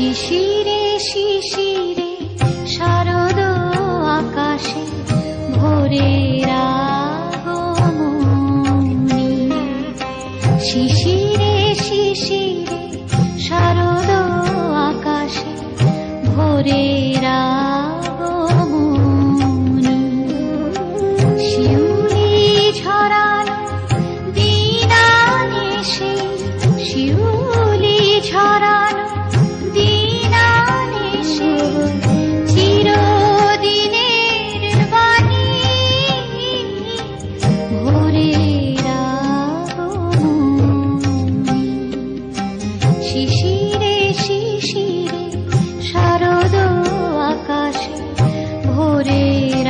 শিশিরে শিশিরে শারদ আকাশে ভোরের আগমনী। শিশিরে শিশিরে শারদ আকাশে ভোরের আগমনী। শিউলি ঝরানো দিন আনেছে, শিউলি ঝরানো দিন আনেছে, চিরদিনের বাণী ভোরের আগমনী। শিশিরে শিশিরে শারদ আকাশে ভোরের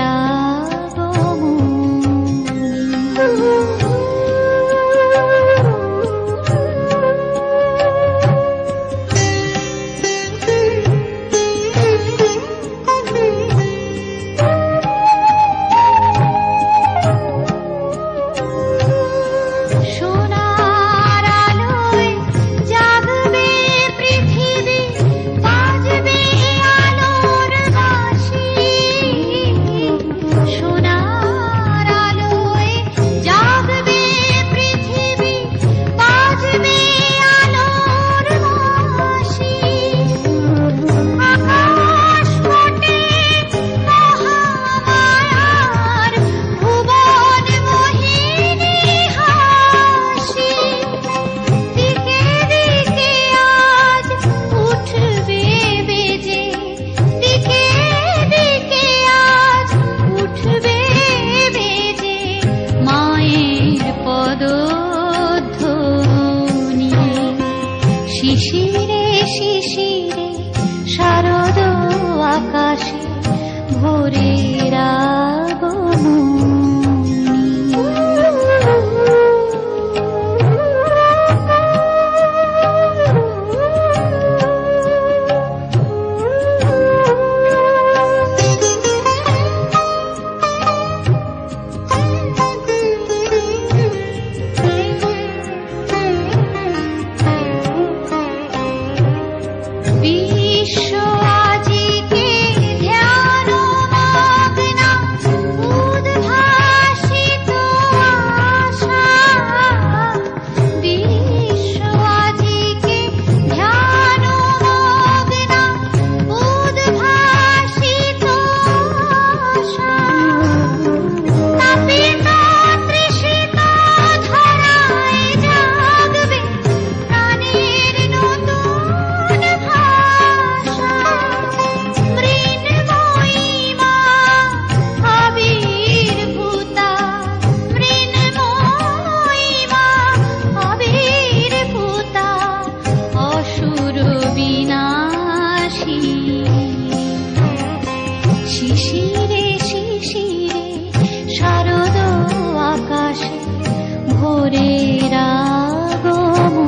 শিশিরে শিশিরে শারদ আকাশে ভোরের শিশিরে শিশিরে শারদ আকাশে ভোরের আগমনী।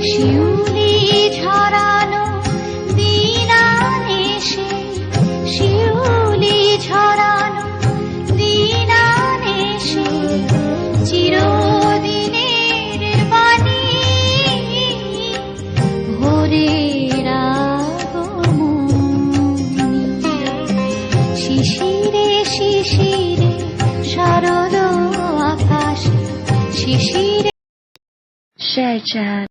শিউলি ঝরানো দিন আনেছে, শিউলি ঝরানো দিন আনেছে, চিরদিনের বাণী ভোরের শিশিরে শিশিরে শারদ আকাশে শিশিরে। 晒着